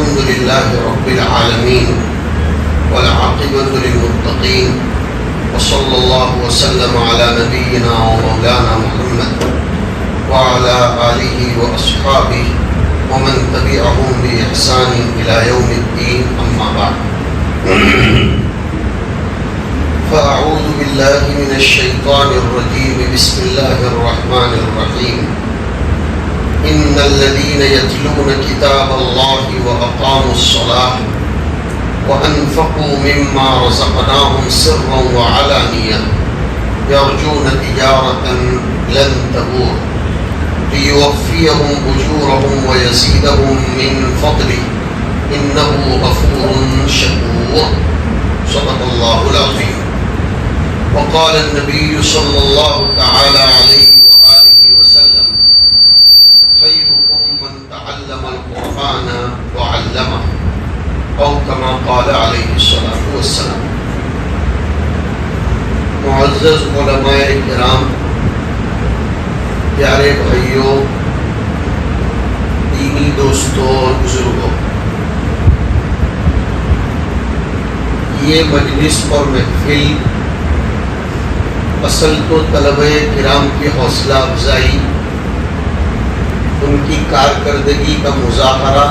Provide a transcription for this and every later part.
الحمد لله رب العالمين والعاقبة للمتقين وصلى الله وسلم على نبينا ومولانا محمد وعلى آله وأصحابه ومن تبعهم بإحسان إلى يوم الدين أما بعد فأعوذ بالله من الشيطان الرجيم بسم الله الرحمن الرحيم إن الذين يتلون كتاب الله وأقاموا الصلاة وأنفقوا مما رزقناهم سرا وعلانية يرجون تجارة لن تبور ليوفيهم أجورهم ويزيدهم من فضله إنه غفور شكور صدق الله العظيم. وقال النبي صلى الله تعالى عليه وآله وسلم خيركم من تعلم القرآن وعلمه أو كما قال عليه الصلاة والسلام. معزز علماء کرام، پیارے بھائیوں، دینی دوستوں اور بزرگوں، یہ مجلس اور محفل اصل تو طلبہ کرام کی حوصلہ افزائی، ان کی کارکردگی کا مظاہرہ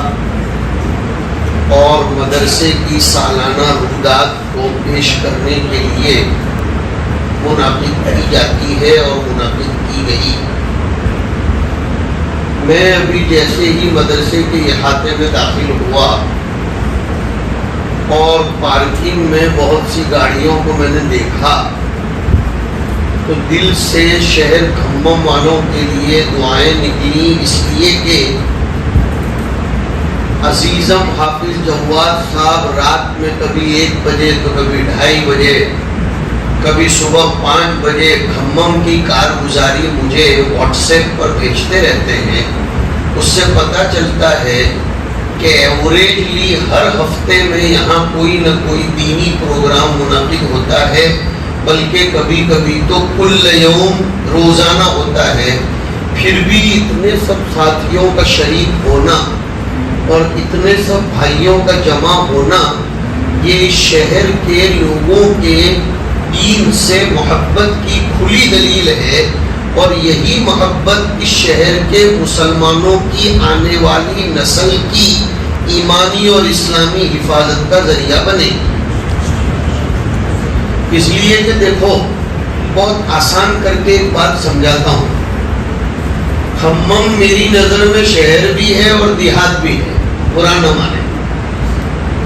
اور مدرسے کی سالانہ رویداد کو پیش کرنے کے لیے منعقد کی جاتی ہے اور منعقد کی گئی. میں ابھی جیسے ہی مدرسے کے احاطے میں داخل ہوا اور پارکنگ میں بہت سی گاڑیوں کو میں نے دیکھا تو دل سے شہر کھمم والوں کے لیے دعائیں نکلی، اس لیے کہ عزیزم حافظ جواد صاحب رات میں کبھی 1 بجے تو کبھی 2:30 بجے کبھی صبح 5 بجے کھمم کی کارگزاری مجھے واٹس ایپ پر بھیجتے رہتے ہیں. اس سے پتہ چلتا ہے کہ ایوریجلی ہر ہفتے میں یہاں کوئی نہ کوئی دینی پروگرام منعقد ہوتا ہے، بلکہ کبھی کبھی تو کل یوم روزانہ ہوتا ہے. پھر بھی اتنے سب ساتھیوں کا شریک ہونا اور اتنے سب بھائیوں کا جمع ہونا، یہ شہر کے لوگوں کے دین سے محبت کی کھلی دلیل ہے، اور یہی محبت اس شہر کے مسلمانوں کی آنے والی نسل کی ایمانی اور اسلامی حفاظت کا ذریعہ بنے. اس لیے کہ دیکھو، بہت آسان کر کے ایک بات سمجھاتا ہوں. کھمم میری نظر میں شہر بھی ہے اور دیہات بھی ہے، برا نہ مانے.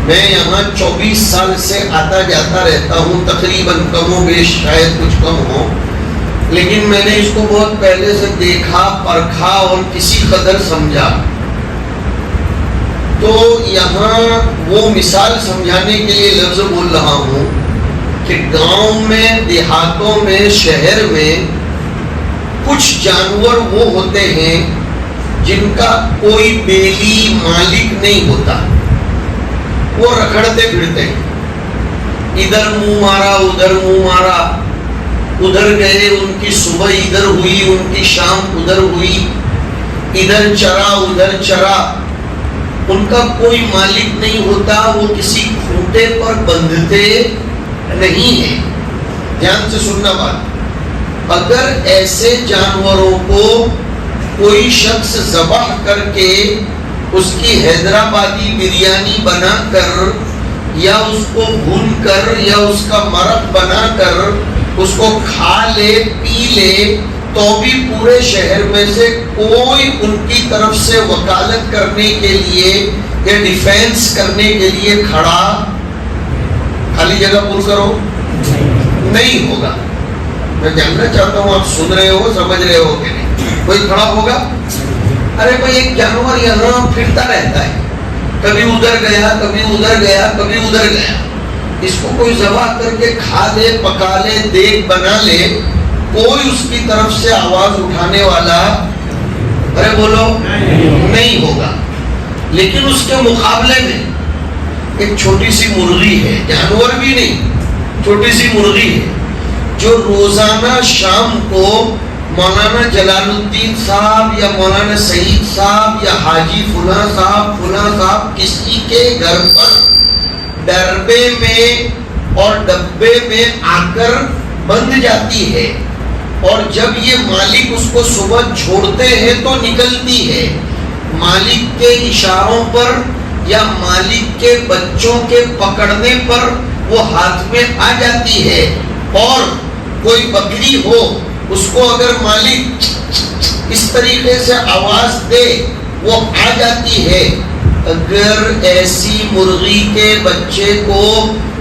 میں یہاں 24 سال سے آتا جاتا رہتا ہوں، تقریباً کم و بیش شاید کچھ کم ہو، لیکن میں نے اس کو بہت پہلے سے دیکھا، پرکھا اور کسی قدر سمجھا. تو یہاں وہ مثال سمجھانے کے لیے لفظ بول رہا ہوں کہ گاؤں میں، دیہاتوں میں، شہر میں کچھ جانور وہ ہوتے ہیں جن کا کوئی بیلی مالک نہیں ہوتا، وہ رکھڑتے پھرتے ہیں، ادھر منہ مارا ادھر منہ مارا، ادھر گئے، ان کی صبح ادھر ہوئی، ان کی شام ادھر ہوئی، ادھر چرا ادھر چرا. ان کا کوئی مالک نہیں ہوتا، وہ کسی کھوٹے پر بندھتے نہیں ہیں. دھیان سے سننا بات. اگر ایسے جانوروں کو کوئی شخص ذبح کر کے اس کی حیدرآبادی بریانی بنا کر یا اس کو بھون کر یا اس کا مرق بنا کر اس کو کھا لے پی لے، تو بھی پورے شہر میں سے کوئی ان کی طرف سے وکالت کرنے کے لیے یا ڈیفینس کرنے کے لیے کھڑا، خالی جگہ پور کرو، نہیں ہوگا. میں جاننا چاہتا ہوں آپ سن رہے ہو، سمجھ رہے ہو کہ نہیں؟ کوئی کھڑا ہوگا؟ ارے بھائی، ایک جانور یہاں پھرتا رہتا ہے، کبھی ادھر گیا کبھی ادھر گیا کبھی ادھر گیا. اس کو کوئی ذبح کر کے کھا لے، پکا لے، دیگ بنا لے، کوئی اس کی طرف سے آواز اٹھانے والا، ارے بولو، نہیں ہوگا. لیکن اس کے مقابلے میں ایک چھوٹی سی مرغی ہے، جانور بھی نہیں، چھوٹی سی مرغی ہے، جو روزانہ شام کو مولانا جلال الدین صاحب یا مولانا سعید صاحب یا حاجی فلاں صاحب کسی کے گھر پر ڈربے میں اور ڈبے میں آ کر بند جاتی ہے، اور جب یہ مالک اس کو صبح چھوڑتے ہیں تو نکلتی ہے۔ مالک کے اشاروں پر یا مالک کے بچوں کے پکڑنے پر وہ ہاتھ میں آ جاتی ہے، اور کوئی بکری ہو اس کو اگر مالک اس طریقے سے آواز دے وہ آ جاتی ہے۔ اگر ایسی مرغی کے بچے کو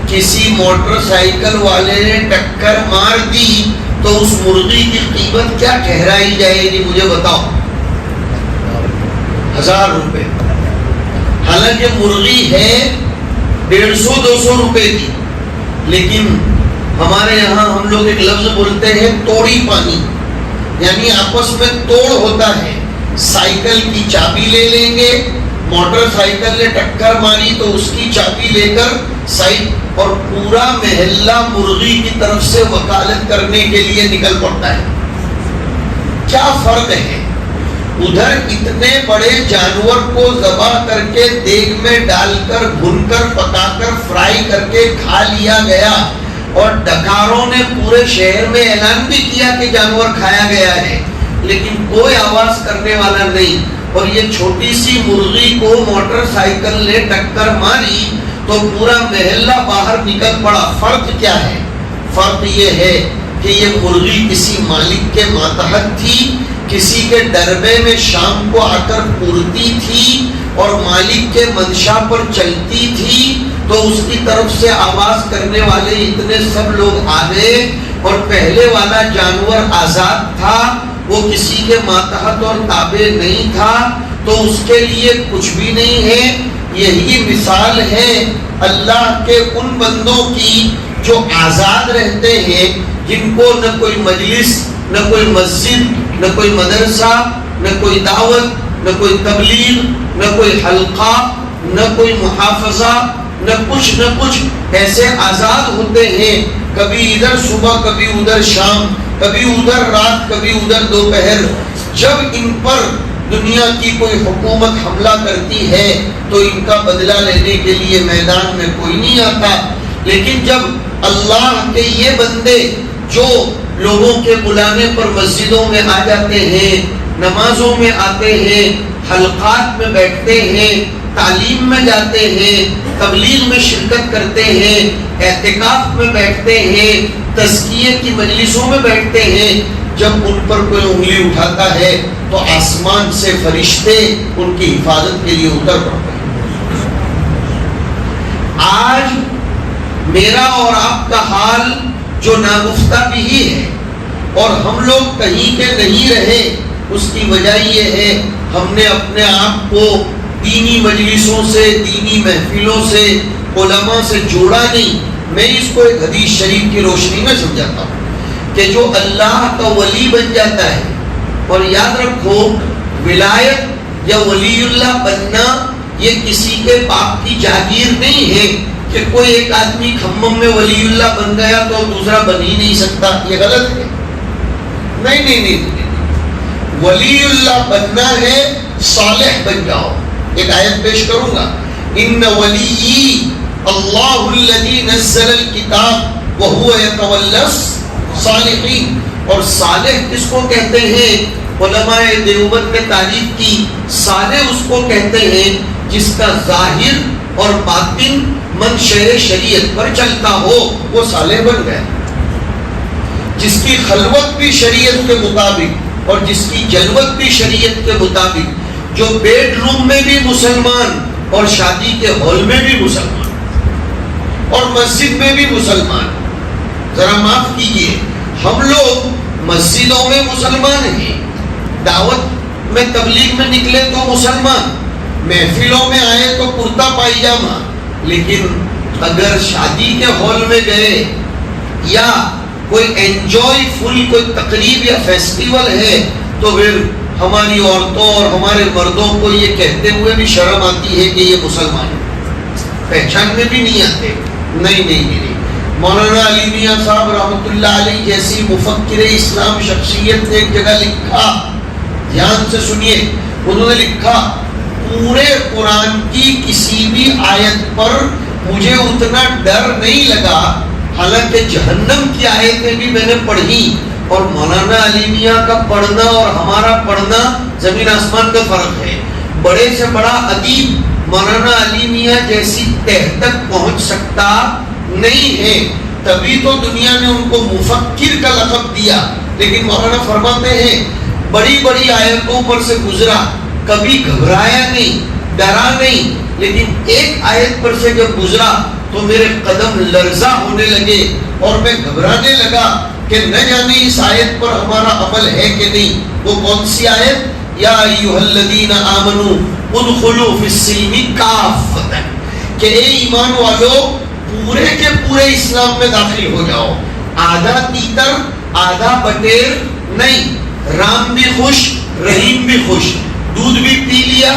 کسی موٹر سائیکل والے نے ٹکر مار دی تو اس مرغی کی قیمت کیا ٹھہرائی جائے گی؟ مجھے بتاؤ۔ 1000 روپے، حالانکہ مرغی ہے 150-200 روپے کی، لیکن ہمارے یہاں ہم لوگ ایک لفظ بولتے ہیں توڑی پانی، یعنی آپس میں توڑ ہوتا ہے۔ سائیکل کی چابی لے لیں گے، موٹر سائیکل نے ٹکر ماری تو اس کی چابی لے کر اور پورا محلہ مرغی کی طرف سے وکالت کرنے کے لیے نکل پڑتا ہے۔ کیا فرق ہے؟ ادھر اتنے بڑے جانور کو ذبح کر کے دیگ میں ڈال کر بھن کر پکا کر فرائی کر کے کھا لیا گیا، اور ڈکاروں نے پورے شہر میں اعلان بھی کیا کہ جانور کھایا گیا ہے، لیکن کوئی آواز کرنے والا نہیں۔ اور یہ چھوٹی سی مرغی کو موٹر سائیکل نے ٹکر ماری تو پورا محلہ باہر نکل پڑا۔ فرق کیا ہے؟ فرق یہ ہے کہ یہ مرغی کسی مالک کے ماتحت تھی، کسی کے ڈربے میں شام کو آ کر پورتی تھی اور مالک کے منشا پر چلتی تھی، تو اس کی طرف سے آواز کرنے والے اتنے سب لوگ آ گئے، اور پہلے والا جانور آزاد تھا، وہ کسی کے ماتحت اور تابع نہیں تھا، تو اس کے لیے کچھ بھی نہیں ہے۔ یہی مثال ہے اللہ کے ان بندوں کی جو آزاد رہتے ہیں، جن کو نہ کوئی مجلس، نہ کوئی مسجد، نہ کوئی مدرسہ، نہ کوئی دعوت، نہ کوئی تبلیغ، نہ کوئی حلقہ، نہ کوئی محافظہ، نہ کچھ ایسے آزاد ہوتے ہیں، کبھی ادھر صبح، کبھی ادھر شام، کبھی ادھر رات، کبھی ادھر دوپہر۔ جب ان پر دنیا کی کوئی حکومت حملہ کرتی ہے تو ان کا بدلہ لینے کے لیے میدان میں کوئی نہیں آتا، لیکن جب اللہ کے یہ بندے جو لوگوں کے بلانے پر مسجدوں میں آ جاتے ہیں، نمازوں میں آتے ہیں، حلقات میں بیٹھتے ہیں، تعلیم میں جاتے ہیں، تبلیغ میں شرکت کرتے ہیں، اعتکاف میں بیٹھتے ہیں، تزکیے کی مجلسوں میں بیٹھتے ہیں، جب ان پر کوئی انگلی اٹھاتا ہے تو آسمان سے فرشتے ان کی حفاظت کے لیے اتر پڑتے ہیں۔ آج میرا اور آپ کا حال جو ناگفتہ بھی ہے، اور ہم لوگ کہیں کے نہیں رہے، اس کی وجہ یہ ہے ہم نے اپنے آپ کو دینی مجلسوں سے، دینی محفلوں سے، علماء سے جوڑا نہیں۔ میں اس کو ایک حدیث شریف کی روشنی میں سمجھاتا ہوں کہ جو اللہ کا ولی بن جاتا ہے، اور یاد رکھو ولایت یا ولی اللہ بننا یہ کسی کے باپ کی جاگیر نہیں ہے کہ کوئی ایک آدمی کھمم میں ولی اللہ بن گیا تو دوسرا بن ہی نہیں سکتا، یہ غلط ہے۔ نہیں، ولی اللہ بننا ہے صالح بن جاؤ۔ ایک آیت پیش کروں گا، ان ولی اللہ الذی نزل الکتاب وہو یتولی الصالحین۔ اور صالح کس کو کہتے ہیں؟ علماء دیوبند نے تعریف کی، صالح اس کو کہتے ہیں جس کا ظاہر اور باطن منشأ شریعت پر چلتا ہو، وہ صالح بن گیا۔ جس کی خلوت بھی شریعت کے مطابق اور جس کی جلوت بھی شریعت کے مطابق، جو بیڈ روم میں بھی مسلمان اور شادی کے ہال میں بھی مسلمان اور مسجد میں بھی مسلمان۔ ذرا معاف کیجئے، ہم لوگ مسجدوں میں مسلمان ہیں، دعوت میں تبلیغ میں نکلے تو مسلمان، محفلوں میں آئے تو کرتا پائجامہ، لیکن اگر شادی کے ہال میں گئے یا کوئی انجوائے فل کوئی تقریب یا فیسٹیول ہے تو پھر ہماری عورتوں اور ہمارے مردوں کو یہ کہتے ہوئے بھی شرم آتی ہے کہ یہ مسلمان ہے، پہچان میں بھی نہیں آتے۔ نہیں، مولانا علی میاں صاحب رحمۃ اللہ علیہ جیسی مفکر اسلام شخصیت نے ایک جگہ لکھا، دھیان سے سنیے، انہوں نے لکھا پورے قرآن کی کسی بھی آیت پر مجھے اتنا ڈر نہیں لگا، حالانکہ جہنم کی آیتیں بھی میں نے پڑھی، اور مولانا علی میاں کا پڑھنا اور ہمارا پڑھنا زمین آسمان کا فرق ہے۔ بڑے سے بڑا ادیب مولانا علی میاں جیسی تہ تک پہنچ سکتا نہیں ہے، تبھی تو دنیا نے ان کو مفکر کا لقب دیا۔ لیکن مولانا فرماتے ہیں بڑی بڑی آیتوں پر سے گزرا، کبھی گھبرایا نہیں، ڈرا نہیں، لیکن ایک آیت پر سے جب گزرا تو میرے قدم لرزہ ہونے لگے اور میں گھبرانے لگا کہ نہ جانے اس آیت پر ہمارا عمل ہے کہ نہیں۔ وہ کون سی آیت؟ یا ایھا الذین آمنوا ادخلوا فی السلم کافۃ، کہ اے ایمان والو پورے کے پورے اسلام میں داخل ہو جاؤ، آدھا تیتر آدھا بٹیر نہیں، رام بھی خوش رحیم بھی خوش، دودھ بھی پی لیا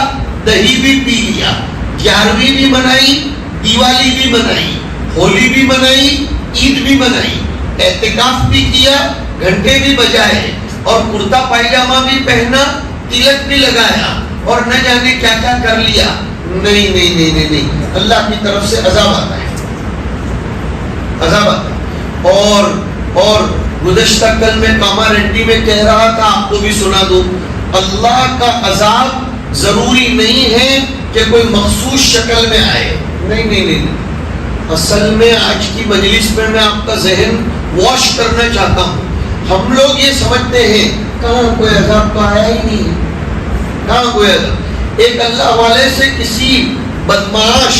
دہی بھی پی لیا، 11ویں بھی منائی، دیوالی بھی منائی، ہولی بھی منائی، عید بھی منائی، اعتکاف بھی کیا، گھنٹے بھی بجائے، اور کرتا پائجامہ بھی پہنا، تلک بھی لگایا، اور نہ جانے کیا کیا کر لیا۔ نہیں نہیں نہیں نہیں نہیں، اللہ کی طرف سے عذاب آتا ہے، عذاب آتا ہے۔ اور گزشتہ کل میں کامارٹی میں کہہ رہا تھا، آپ کو بھی سنا دوں، اللہ کا عذاب ضروری نہیں ہے کہ کوئی مخصوص شکل میں آئے، نہیں نہیں نہیں۔ اصل میں آج کی مجلس میں میں آپ کا ذہن واش کرنا چاہتا ہوں۔ ہم لوگ یہ سمجھتے ہیں کہاں کوئی عذاب تو آیا ہی نہیں ہے، کہاں کوئی عذاب۔ ایک اللہ والے سے کسی بدمعاش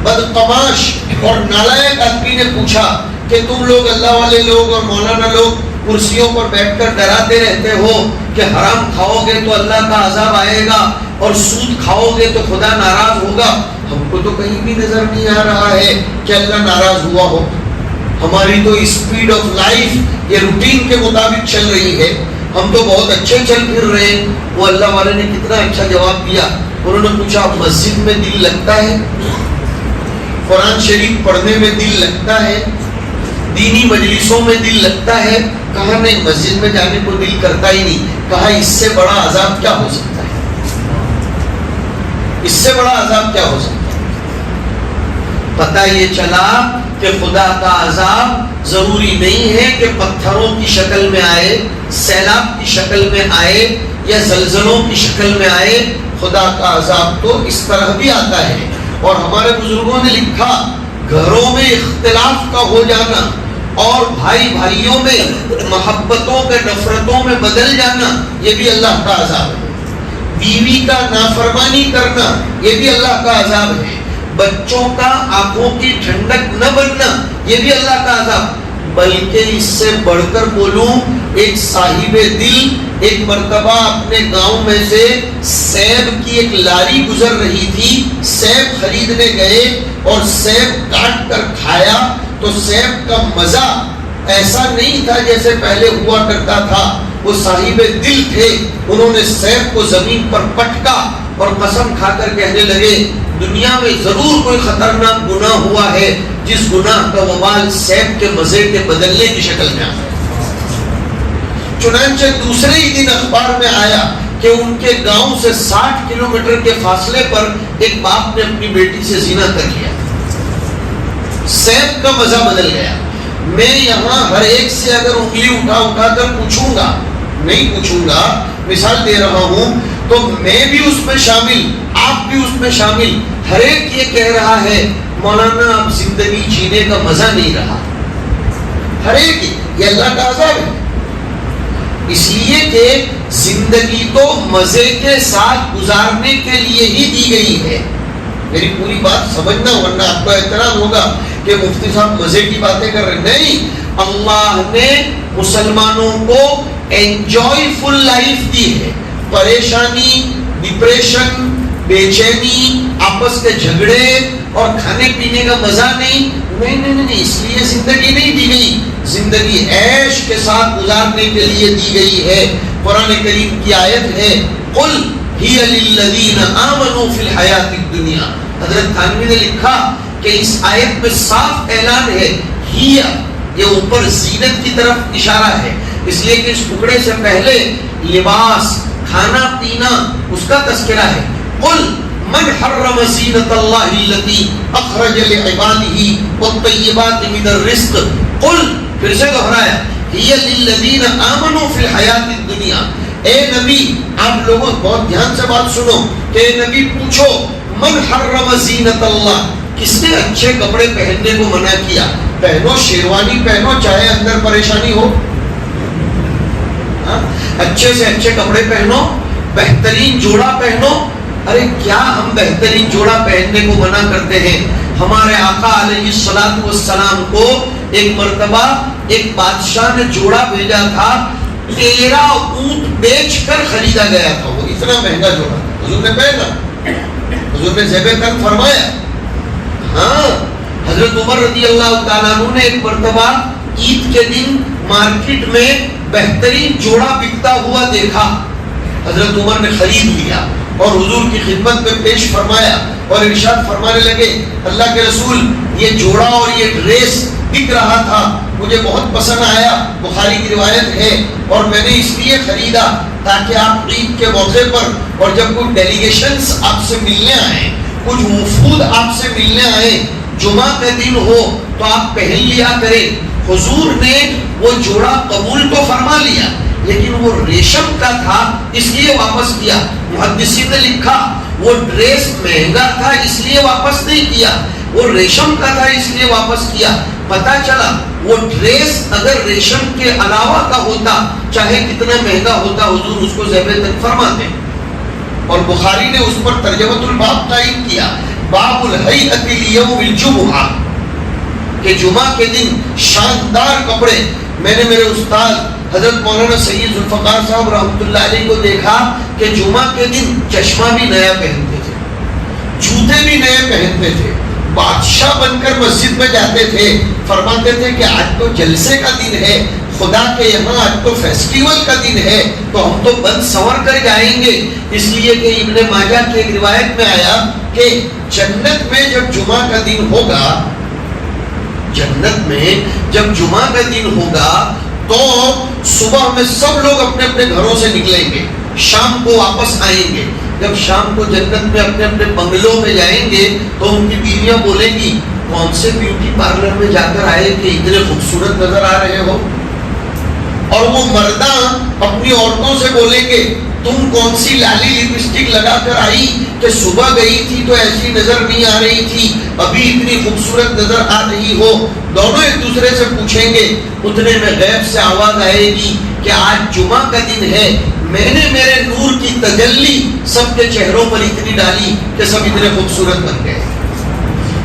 بدقماش اور نالائق آدمی نے پوچھا کہ تم لوگ اللہ والے لوگ اور مولانا لوگ کرسیوں پر بیٹھ کر ڈراتے رہتے ہو کہ حرام کھاؤ گے تو اللہ کا عذاب آئے گا اور سود کھاؤ گے تو خدا ناراض ہوگا، ہم کو تو کہیں بھی نظر نہیں آ رہا ہے کہ اللہ ناراض ہوا ہو۔ ہماری تو اسپیڈ آف لائف یہ روٹین کے مطابق چل رہی ہے، ہم تو بہت اچھے چل پھر رہے ہیں۔ وہ اللہ والے نے کتنا اچھا جواب دیا، انہوں نے پوچھا مسجد میں دل لگتا ہے، قرآن شریف پڑھنے میں دل لگتا ہے، دینی مجلسوں میں دل لگتا ہے؟ کہا نہیں، مسجد میں جانے کو دل کرتا ہی نہیں۔ کہا اس سے بڑا عذاب کیا ہو سکتا ہے، اس سے بڑا عذاب کیا ہو سکتا ہے؟ پتہ یہ چلا کہ خدا کا عذاب ضروری نہیں ہے کہ پتھروں کی شکل میں آئے، سیلاب کی شکل میں آئے، یا زلزلوں کی شکل میں آئے۔ خدا کا عذاب تو اس طرح بھی آتا ہے۔ اور ہمارے بزرگوں نے لکھا گھروں میں اختلاف کا ہو جانا اور بھائی بھائیوں میں محبتوں کے نفرتوں میں بدل جانا، یہ بھی اللہ کا عذاب ہے۔ بیوی کا نافرمانی کرنا، یہ بھی اللہ کا عذاب ہے۔ بچوں کا آنکھوں کی ٹھنڈک نہ بننا، یہ بھی اللہ کا عذاب۔ بلکہ اس سے بڑھ کر بولوں، ایک صاحب دل ایک مرتبہ اپنے گاؤں میں سے سیب کی ایک لاری گزر رہی تھی، سیب خریدنے گئے اور سیب کاٹ کر کھایا تو سیب کا مزہ ایسا نہیں تھا جیسے پہلے ہوا کرتا تھا۔ وہ صاحب دل تھے، انہوں نے سیب کو زمین پر پٹکا اور قسم کھا کر کہنے لگے دنیا میں ضرور کوئی خطرناک گناہ ہوا ہے جس گناہ کا وبال سیب کے مزے کے بدلنے کی شکل میں آیا۔ چنانچہ دوسرے ہی دن اخبار میں آیا کہ ان کے گاؤں سے 60 کلومیٹر کے فاصلے پر ایک باپ نے اپنی بیٹی سے زنا کر لیا، سیب کا مزہ بدل گیا۔ میں یہاں ہر ایک سے اگر انگلی اٹھا کر پوچھوں گا، نہیں پوچھوں گا، مثال دے رہا ہوں، تو میں بھی اس میں شامل، آپ بھی اس میں شامل، ہر ایک یہ کہہ رہا ہے مولانا اب زندگی جینے کا مزہ نہیں رہا۔ ہر ایک یہ اللہ کا عذاب ہے، اس لیے کہ زندگی تو مزے کے ساتھ گزارنے کے لیے ہی دی گئی ہے۔ میری پوری بات سمجھنا، ورنہ آپ کو اعتراض ہوگا کہ مفتی صاحب مزے کی باتیں کر رہے ہیں۔ نہیں، اللہ نے مسلمانوں کو انجوائے فل لائف دی ہے۔ پریشانی، ڈپریشن، بے چینی، آپس کے جھگڑے اور کھانے پینے کا مزہ نہیں، اس لیے زندگی نہیں دی گئی۔ زندگی عیش کے ساتھ گزارنے کے لیے دی گئی ہے۔ قرآن کریم کی آیت ہے قل ہی للذین آمنوا فی الحیات الدنیا۔ حضرت تھانوی نے لکھا کہ اس آیت میں صاف اعلان ہے، ہی یہ اوپر زینت کی طرف اشارہ ہے، اس لیے کہ اس ٹکڑے سے پہلے لباس، کھانا پینا، اس کا تذکرہ ہے۔ قل من حرم زینت اللہ التی اخرج لعبادہ والطیبات من الرزق قل، پھر سے دہرایا، ہی للذین آمنوا فی الحیات الدنیا. اے نبی آپ لوگوں بہت دھیان سے بات سنو کہ اے نبی پوچھو من حرم زینت اللہ، کس نے اچھے کپڑے پہننے کو منع کیا؟ پہنو، شیروانی پہنو چاہے اندر پریشانی ہو، اچھے سے اچھے کپڑے پہنو، بہترین جوڑا پہنو. ارے کیا ہم بہترین جوڑا پہننے کو منع کرتے ہیں؟ ہمارے آقا علیہ الصلوۃ والسلام کو ایک مرتبہ ایک بادشاہ نے جوڑا بھیجا تھا، 13 اونٹ بیچ کر خریدا گیا تھا، وہ اتنا مہنگا جوڑا تھا. حضور نے پہنا، حضور نے زیب تن فرمایا. ہاں حضرت عمر رضی اللہ تعالیٰ عنہ نے ایک مرتبہ عید کے دن مارکیٹ میں بہترین جوڑا بکتا ہوا دیکھا، حضرت عمر نے خرید لیا اور حضور کی خدمت میں پیش فرمایا اور ارشاد فرمانے لگے، اللہ کے رسول یہ جوڑا اور یہ ڈریس بک رہا تھا، مجھے بہت پسند آیا، بخاری کی روایت ہے، اور میں نے اس لیے خریدا تاکہ آپ عید کے موقع پر اور جب کوئی ڈیلیگیشنز آپ سے ملنے آئیں، کچھ وفود آپ سے ملنے آئیں، جمعہ کا دن ہو تو آپ پہن لیا کریں. حضور نے وہ جوڑا قبول تو فرما لیا لیکن وہ ریشم کا تھا اس لیے واپس کیا. محدثین نے لکھا وہ ڈریس مہنگا تھا اس لیے واپس نہیں کیا، وہ ریشم کا تھا اس لیے واپس کیا. پتا چلا وہ ڈریس اگر ریشم کے علاوہ کا ہوتا چاہے کتنا مہنگا ہوتا حضور اس کو زیب تن فرماتے. اور بخاری نے اس پر ترجمۃ الباب قائم کیا، باب الہیئۃ لیوم الجمعہ، کہ جمعہ کے دن شاندار کپڑے. میں نے میرے استاد حضرت مولانا سید ذوالفقار صاحب رحمۃ اللہ علیہ کو دیکھا کہ جمعہ کے دن چشمہ بھی نیا پہنتے تھے، جوتے بھی نئے پہنتے تھے، بادشاہ بن کر مسجد میں جاتے تھے. فرماتے تھے کہ آج تو جلسے کا دن ہے، خدا کے یہاں آج تو فیسٹیول کا دن ہے، تو ہم تو بند سنور کر جائیں گے. اس لیے کہ ابن ماجہ کی ایک روایت میں آیا کہ جنت میں جب جمعہ کا دن ہوگا، جنت میں جب جمعہ کا دن ہوگا تو صبح میں سب لوگ اپنے اپنے گھروں سے نکلیں گے، شام کو واپس آئیں گے. جب شام کو جنت میں اپنے اپنے بنگلوں میں جائیں گے تو ان کی بیویاں بولیں گی کون سے بیوٹی پارلر میں جا کر آئے کہ اتنے خوبصورت نظر آ رہے ہو. اور وہ مرداں اپنی عورتوں سے بولیں گے تم کون سی لالی لپسٹک لگا کر آئی کہ صبح گئی تھی تو ایسی نظر نہیں آ رہی تھی، ابھی اتنی خوبصورت نظر آ رہی ہو. دونوں ایک دوسرے سے پوچھیں گے، اتنے میں غیب سے آواز آئے گی کہ آج جمعہ کا دن ہے، میں نے میرے نور کی تجلی سب کے چہروں پر اتنی ڈالی کہ سب اتنے خوبصورت بن گئے.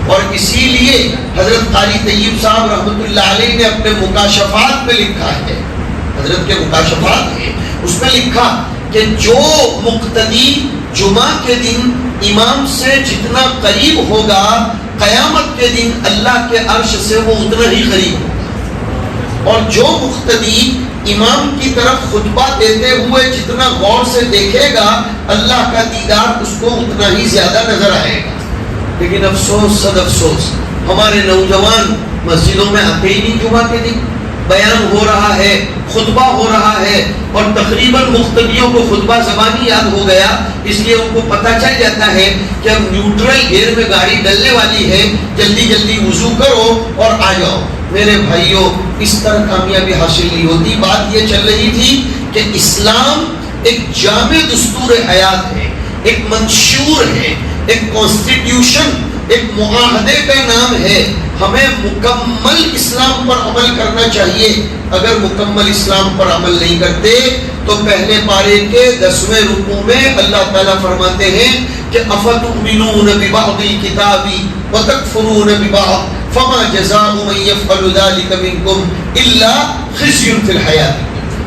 اور اسی لیے حضرت قاری طیب صاحب رحمۃ اللہ علیہ نے اپنے مکاشفات میں لکھا ہے، حضرت کے مکاشفات ہیں، اس میں لکھا کہ جو مقتدی جمعہ کے دن امام سے جتنا قریب ہوگا قیامت کے دن اللہ کے عرش سے وہ اتنا ہی قریب ہوگا. اور جو مقتدی امام کی طرف خطبہ دیتے ہوئے جتنا غور سے دیکھے گا اللہ کا دیدار اس کو اتنا ہی زیادہ نظر آئے گا. لیکن افسوس صد افسوس ہمارے نوجوان مسجدوں میں آتے ہی نہیں. جمعہ کے دن بیان ہو رہا ہے، خطبہ ہو رہا ہے اور تقریباً مقتدیوں کو خطبہ زبانی یاد ہو گیا، اس لیے ان کو پتہ چل جاتا ہے کہ اب نیوٹرل گیئر میں گاڑی ڈلنے والی ہے، جلدی جلدی وضو کرو اور آ جاؤ. میرے بھائیوں اس طرح کامیابی حاصل نہیں ہوتی. بات یہ چل رہی تھی کہ اسلام ایک جامع دستور حیات ہے، ایک منشور ہے، ایک کانسٹیٹیوشن، ایک معاہدے کا نام ہے. ہمیں مکمل اسلام پر عمل کرنا چاہیے. اگر مکمل اسلام پر عمل نہیں کرتے تو پہلے پارے کے 10ویں رکوع میں اللہ تعالیٰ فرماتے ہیں کہ افتؤمنون ببعض الکتاب وتکفرون ببعض فما جزاء من يفعل ذلك منكم الا خزي في الحیاة الدنیا.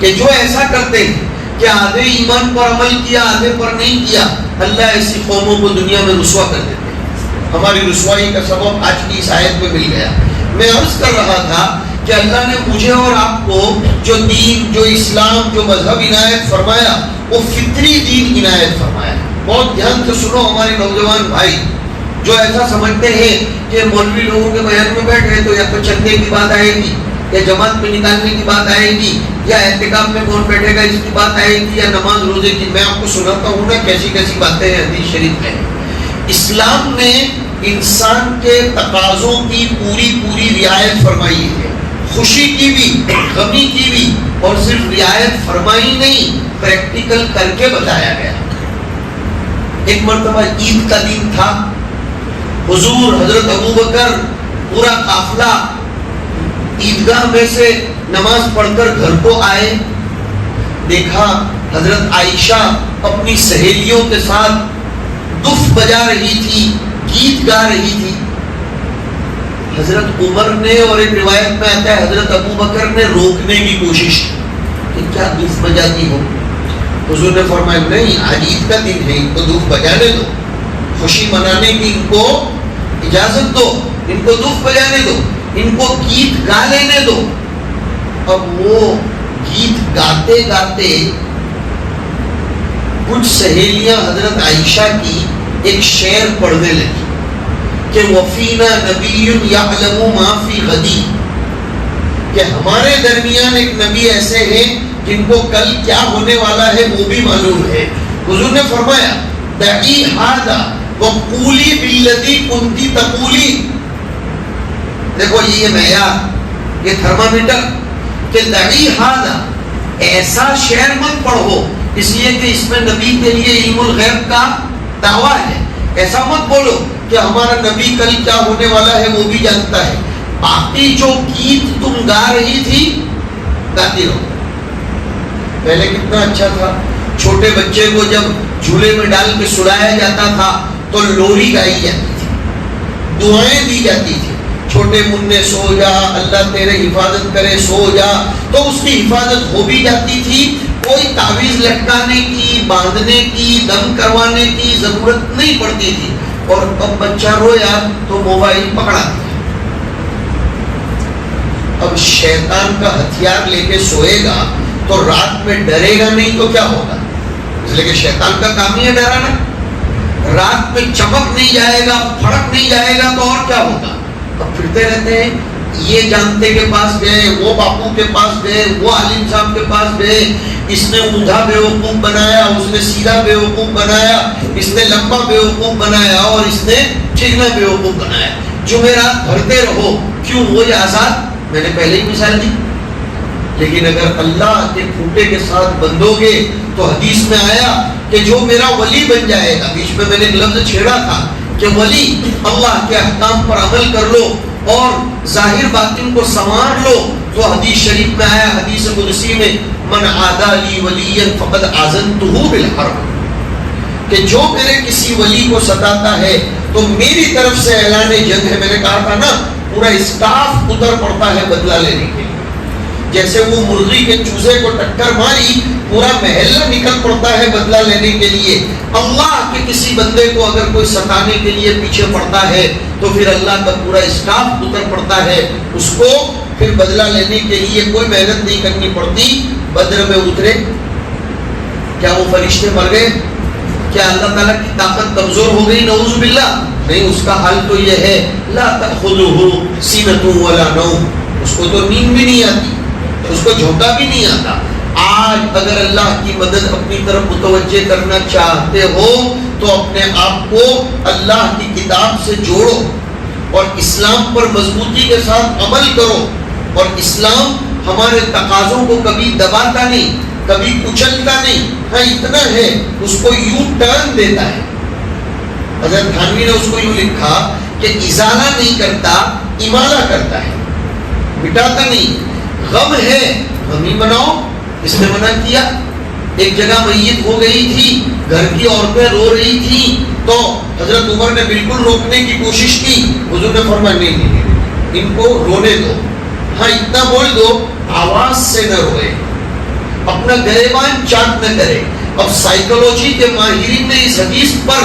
کہ جو ایسا کرتے ہیں کہ آدھے ایمان پر عمل کیا آدھے پر نہیں کیا، اللہ ایسی قوموں کو دنیا میں رسوا کر دیتے ہیں. ہماری رسوائی کا سبب آج کی اس آیت میں مل گیا. میں عرض کر رہا تھا کہ اللہ نے مجھے اور آپ کو جو دین، جو اسلام، جو مذہب عنایت فرمایا وہ فطری دین عنایت فرمایا. بہت دھیان سے سنو ہمارے نوجوان بھائی جو ایسا سمجھتے ہیں کہ مولوی لوگوں کے بیان میں بیٹھے تو یا تو چندے کی بات آئے گی یا جماعت میں نکالنے کی بات آئے گی یا اعتکاف میں کون بیٹھے گا اس کی بات آئے گی یا نماز روزے کی. میں آپ کو سناتا ہوں نا کیسی کیسی باتیں ہیں حدیث شریف میں. اسلام نے انسان کے تقاضوں کی پوری رعایت فرمائی ہے, خوشی کی بھی غمی کی بھی, اور صرف رعایت فرمائی نہیں پریکٹیکل کر کے بتایا گیا. ایک مرتبہ عید کا دن تھا, حضور حضرت ابوبکر پورا قافلہ عیدگاہ میں سے نماز پڑھ کر گھر کو آئے. دیکھا حضرت عائشہ اپنی سہیلیوں کے ساتھ دف بجا رہی تھی, گیت گا رہی تھی. حضرت عمر نے, اور ایک روایت میں آتا ہے حضرت ابوبکر نے روکنے کی کوشش کہ کیا دف بجاتی ہو. حضور نے فرمایا نہیں, آج عید کا دن ہے, ان کو دف بجانے دو, خوشی منانے کی ان کو اجازت دو, ان کو دف بجانے دو, ان کو گیت گا لینے دو. اب وہ گیت گاتے گاتے کچھ سہیلیاں حضرت عائشہ کی ایک شعر پڑھنے لگی کہ وفینا نبی یعلم ما فی غدی, کہ ہمارے درمیان ایک نبی ایسے ہیں جن کو کل کیا ہونے والا ہے وہ بھی معلوم ہے. حضور نے فرمایا دعی ھذا وقولی بالذی کنتی تقولی. دیکھو یہ معیار, یہ تھرمامیٹر, کہ دعی ھذا, ایسا شعر مت پڑھو اس لیے کہ اس میں نبی کے لیے علم الغیب کا دعویٰ ہے. ایسا مت بولو کہ ہمارا نبی کل کیا ہونے والا ہے وہ بھی جانتا ہے. باقی جو گیت تم گا رہی تھی گاتی رہو. پہلے کتنا اچھا تھا, چھوٹے بچے کو جب جھولے میں ڈال کے سلایا جاتا تھا تو لوری گائی جاتی تھی, دعائیں دی جاتی تھی, چھوٹے منع سو جا, اللہ تیرے حفاظت کرے, سو جا, تو اس کی حفاظت ہو بھی جاتی تھی. کوئی تعویذ لٹکانے کی, باندھنے کی, دم کروانے کی ضرورت نہیں پڑتی تھی. اور اب بچہ رویا تو موبائل پکڑا دیا. اب شیطان کا ہتھیار لے کے سوئے گا تو رات میں ڈرے گا نہیں تو کیا ہوگا, اس لیے کہ شیطان کا کام ہی ہے ڈرانا. رات میں چمک نہیں جائے گا, پھڑک نہیں جائے گا تو اور کیا ہوگا. اب پھرتے رہتے ہیں, یہ جانتے کے پاس گئے, وہ باپو کے پاس گئے, وہ عالم صاحب کے پاس گئے, اس نے اونھا بیوقوف بنایا, اس نے سیدھا بیوقوف بنایا, اس نے لمبا بیوقوف بنایا, اور اس نے چکنا بیوقوف بنایا. جمعرات بھرتے رہو, کیوں وہ آزاد, میں نے پہلے ہی مثال دی. لیکن اگر اللہ کے کھوٹے کے ساتھ بندو گے تو حدیث میں آیا کہ جو میرا ولی بن جائے گا, بیچ میں نے ایک لفظ چھیڑا تھا کہ ولی, اللہ کے احکام پر عمل کر لو اور ظاہر باطن کو سنوار لو, تو حدیث شریف میں آیا, حدیث قدسی میں, من عادی لی ولیا فقد آذنتہ بالحرب, کہ جو میرے کسی ولی کو ستاتا ہے تو میری طرف سے اعلان جنگ ہے. میں نے کہا تھا نا پورا اسٹاف اتر پڑتا ہے بدلہ لینے کے لیے. جیسے وہ مرغی کے چوزے کو ٹکر ماری, پورا محلہ نکل پڑتا ہے بدلہ لینے کے لیے. اللہ کے کسی بندے کو اگر کوئی ستانے کے لیے پیچھے پڑتا ہے تو پھر اللہ کا پورا اسٹاف اتر پڑتا ہے. اس کو پھر بدلہ لینے کے لیے کوئی محنت نہیں کرنی پڑتی. بدر میں اترے, کیا وہ فرشتے مر گئے, کیا اللہ تعالیٰ کی طاقت کمزور ہو گئی, نعوذ باللہ, نہیں. اس کا حال تو یہ ہے, لا تأخذہ سینۃ ولا نوم, اس کو تو نیند بھی نہیں آتی, اس کو جھونکا بھی نہیں آتا. آج اگر اللہ کی مدد اپنی طرف متوجہ کرنا چاہتے ہو تو اپنے آپ کو اللہ کی کتاب سے جوڑو اور اسلام پر مضبوطی کے ساتھ عمل کرو. اور اسلام ہمارے تقاضوں کو کبھی دباتا نہیں, کبھی کچلتا نہیں. ہاں اتنا ہے, اس کو یوں ٹرن دیتا ہے. حضرت تھانوی نے اس کو یوں لکھا کہ ازالہ نہیں کرتا, امالہ کرتا ہے, مٹاتا نہیں. غم ہے, غم ہی مناؤ, اس نے منع کیا. ایک جگہ میت ہو گئی تھی, گھر کی عورتیں رو رہی تھیں, تو حضرت عمر نے بالکل روکنے کی کوشش کی. حضور نے فرمایا نہیں, ان کو رونے دو. ہاں اتنا بول دو, آواز سے نہ روئے, اپنا گریبان چاک نہ کرے. اب سائیکولوجی کے ماہرین نے اس حدیث پر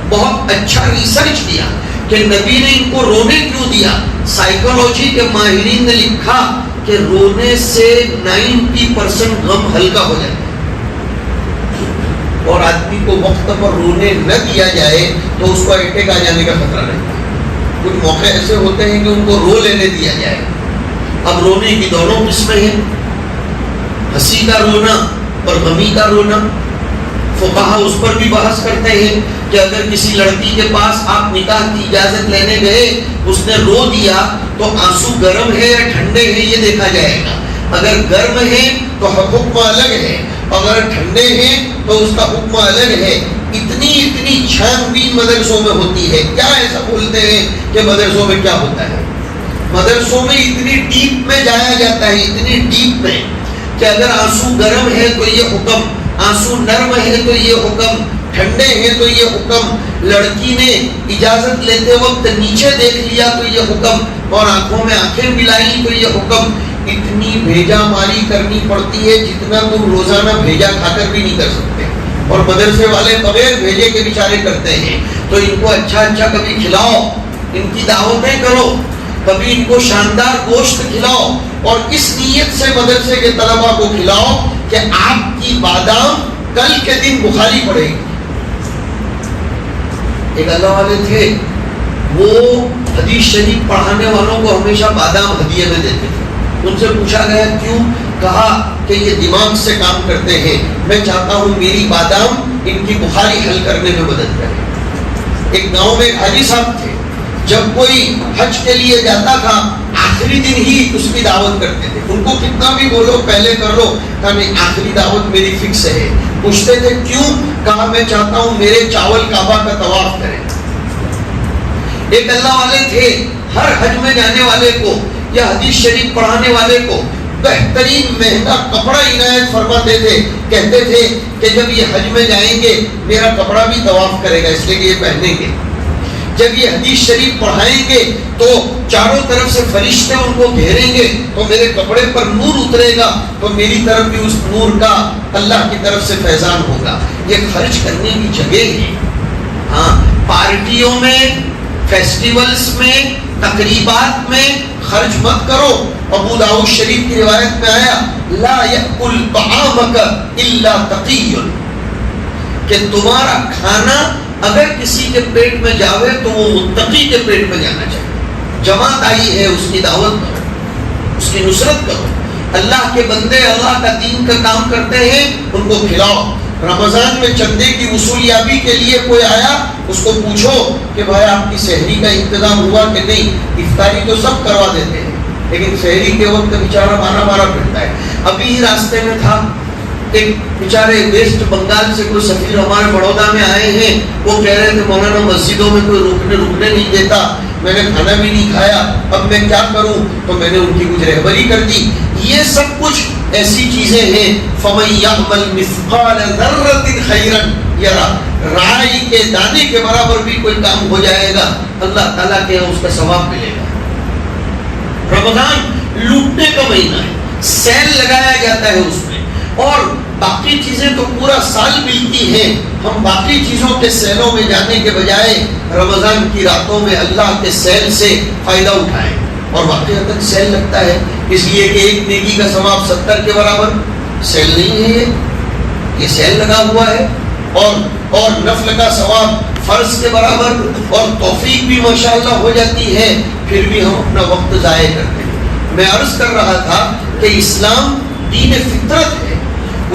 بہت اچھا ریسرچ کیا کہ نبی نے ان کو رونے کیوں دیا. سائیکولوجی کے ماہرین نے لکھا کہ رونے سے 90% غم ہلکا ہو جاتا ہے, اور آدمی کو وقت پر رونے نہ دیا جائے تو اس کو اٹیک آ جانے کا خطرہ رہتا ہے. کچھ موقع ایسے ہوتے ہیں کہ ان کو رو لینے دیا جائے اب رونے کی دونوں قسمیں ہیں، ہنسی کا رونا اور غمی کا رونا۔ فقہا اس پر بھی بحث کرتے ہیں کہ اگر کسی لڑکی کے پاس آپ نکاح کی اجازت لینے گئے، اس نے رو دیا تو آنسو گرم ہے یا ٹھنڈے ہیں یہ دیکھا جائے گا۔ اگر گرم ہے تو حکم الگ ہے، اگر ٹھنڈے ہیں تو اس کا حکم الگ ہے۔ اتنی چھان بین مدرسوں میں ہوتی ہے۔ کیا ایسا بولتے ہیں کہ مدرسوں میں کیا ہوتا ہے؟ مدرسوں میں اتنی ڈیپ میں جایا جاتا ہے، اتنی ڈیپ میں کہ اگر آنسو گرم ہے تو یہ حکم، آنسو نرم ہے تو یہ حکم، ٹھنڈے ہیں تو یہ حکم، لڑکی نے اجازت لیتے وقت نیچے دیکھ لیا تو یہ حکم، اور آنکھوں میں آنکھیں ملائی تو یہ حکم۔ اتنی بھیجا ماری کرنی پڑتی ہے جتنا تم روزانہ بھیجا کھا کر بھی نہیں کر سکتے۔ اور مدرسے والے بغیر بھیجے کے بیچارے کرتے ہیں، تو ان کو اچھا کبھی کھلاؤ، ان کی دعوتیں کرو، کبھی ان کو شاندار گوشت کھلاؤ، اور اس نیت سے مدرسے کے طلباء کو کھلاؤ کہ آپ کی بادام کل کے دن بخاری پڑے گی۔ ایک اللہ والے تھے، وہ حدیث شریف پڑھانے والوں کو ہمیشہ بادام ہدیے میں دیتے تھے۔ ان سے پوچھا گیا کیوں؟ کہا کہ یہ دماغ سے کام کرتے ہیں، میں چاہتا ہوں میری بادام ان کی بخاری حل کرنے میں مدد کرے۔ ایک گاؤں میں ایک حاجی صاحب تھے، جب کوئی حج کے لیے جاتا تھا آخری دن ہی اس کی دعوت کرتے تھے۔ ان کو کتنا بھی بولو پہلے کر لو، کہا نہیں آخری دعوت میری فکس ہے۔ پوچھتے تھے کیوں؟ کہا میں چاہتا ہوں میرے چاول کعبہ کا طواف کریں۔ ایک اللہ والے تھے، ہر حج میں جانے والے کو یا حدیث شریف پڑھانے والے کو بہترین مہنگا کپڑا عنایت فرماتے تھے، کہتے تھے کہ جب یہ حج میں جائیں گے میرا کپڑا بھی طواف کرے گا، اس لیے کہ یہ پہنیں گے۔ جب یہ حدیث شریف پڑھائیں گے تو چاروں طرف سے فرشتے ان کو گھیریں گے، تو میرے کپڑے پر نور اترے گا، تو میری طرف بھی اس نور کا اللہ کی طرف سے فیضان ہوگا۔ یہ خرچ کرنے کی جگہ ہے۔ ہاں، پارٹیوں میں، فیسٹیولز میں، تقریبات میں خرچ مت کرو۔ ابو داؤد شریف کی روایت میں آیا لا یأکل طعامک الا تقی، کہ تمہارا کھانا اگر کسی کے پیٹ میں جاوے تو وہ متقی کے پیٹ میں جانا چاہیے۔ جماعت آئی ہے، اس کی دعوت کرو، اس کی نصرت کرو۔ اللہ کے بندے اللہ کا دین کا کام کرتے ہیں، ان کو کھلاؤ۔ رمضان میں چندے کی وصولیابی کے لیے کوئی آیا، اس کو پوچھو کہ بھائی آپ کی سحری کا انتظام ہوا کہ نہیں؟ افطاری تو سب کروا دیتے ہیں، لیکن سحری کے وقت بیچارہ مارا پھرتا ہے۔ ابھی ہی راستے میں تھا، ایک بیچارے ویسٹ بنگال سے کوئی سفیر ہمارے بڑودہ میں آئے ہیں، وہ کہہ رہے تھے مولانا مسجدوں میں کوئی رکنے نہیں دیتا، میں نے کھانا بھی نہیں کھایا، اب میں کیا کروں؟ تو میں نے ان کی کچھ رہبری کر دی۔ یہ سب کچھ ایسی چیزیں ہیں فَمَن يَعْمَلْ مِثْقَالَ ذَرَّةٍ خَيْرًا يَرَهُ، رائی کے دانے کے برابر بھی کوئی کام ہو جائے گا، اللہ تعالیٰ کے اس کا ثواب ملے گا۔ رمضان لوٹنے کا مہینہ ہے، سیل لگایا جاتا ہے اس میں، اور باقی چیزیں تو پورا سال ملتی ہیں۔ ہم باقی چیزوں کے سیلوں میں جانے کے بجائے رمضان کی راتوں میں اللہ کے سیل سے فائدہ اٹھائیں۔ اور واقعتاً سیل لگتا ہے، اس لیے کہ ایک نیکی کا ثواب 70 کے برابر سیل نہیں ہے، یہ سیل لگا ہوا ہے، اور نفل کا ثواب فرض کے برابر، اور توفیق بھی ماشاءاللہ ہو جاتی ہے، پھر بھی ہم اپنا وقت ضائع کرتے ہیں۔ میں عرض کر رہا تھا کہ اسلام دین فطرت ہے،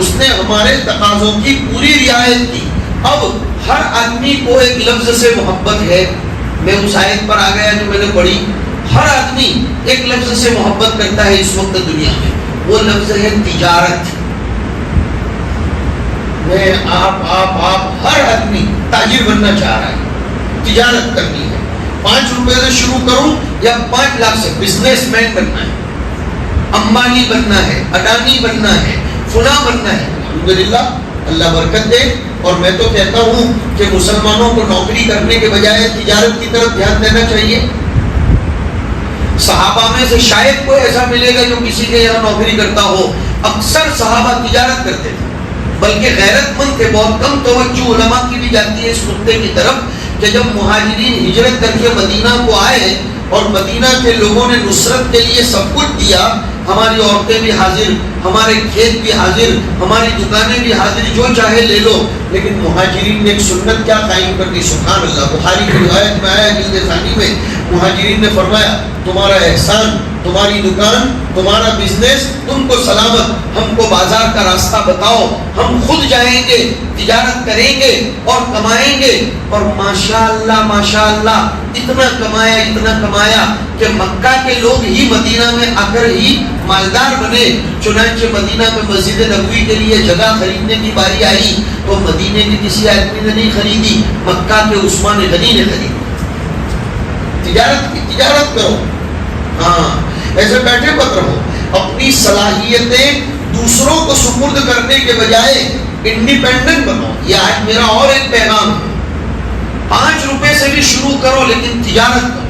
اس نے ہمارے تقاضوں کی پوری رعایت کی۔ اب ہر آدمی کو ایک لفظ سے محبت ہے، میں اس آیت پر آ گیا جو میں نے پڑھی، ہر آدمی ایک لفظ سے محبت کرتا ہے اس وقت دنیا میں، وہ لفظ ہے تجارت۔ میں آپ ہر آدمی تاجر بننا چاہ رہا ہے، تجارت کرنی ہے، 5 روپے سے شروع کروں یا 5 لاکھ سے، بزنس مین بننا ہے، امبانی بننا ہے، اڈانی بننا ہے، فلاں بننا ہے۔ الحمدللہ اللہ برکت دے۔ اور میں تو کہتا ہوں کہ مسلمانوں کو نوکری کرنے کے بجائے تجارت کی طرف دھیان دینا چاہیے۔ صحابہ میں سے شاید کوئی ایسا ملے گا جو کسی کے یہاں نوکری کرتا ہو، اکثر صحابہ تجارت کرتے تھے، بلکہ غیرت مند تھے۔ بہت کم توجہ علماء کی بھی جاتی ہے اس نقطے کی طرف کہ جب مہاجرین ہجرت کر کے مدینہ کو آئے اور مدینہ کے لوگوں نے نصرت کے لیے سب کچھ دیا، ہماری عورتیں بھی حاضر، ہمارے کھیت بھی حاضر، ہماری دکانیں بھی حاضر، جو چاہے لے لو، لیکن مہاجرین نے ایک سنت کیا قائم کر دی، سبحان اللہ۔ بخاری کی روایت میں آیا جلد ثانی میں، مہاجرین نے فرمایا تمہارا احسان، تمہاری دکان، تمہارا بزنس تم کو سلامت، ہم کو بازار کا راستہ بتاؤ، ہم خود جائیں گے، تجارت کریں گے اور کمائیں گے۔ اور ماشاءاللہ اتنا کمایا کہ مکہ کے لوگ ہی مدینہ میں آ کر ہی مالدار بنے۔ چنانچہ مدینہ میں مسجد نبوی کے لیے جگہ خریدنے کی باری آئی تو مدینے کے کسی آدمی نے نہیں خریدی، مکہ کے عثمان غنی نے خریدی۔ تجارت کرو، ہاں ایسے بیٹھے مت رہو، اپنی صلاحیتیں دوسروں کو سپرد کرنے کے بجائے انڈیپینڈنٹ بنو۔ یہ آج میرا اور ایک پیغام ہے، 5 روپے سے بھی شروع کرو لیکن تجارت کرو۔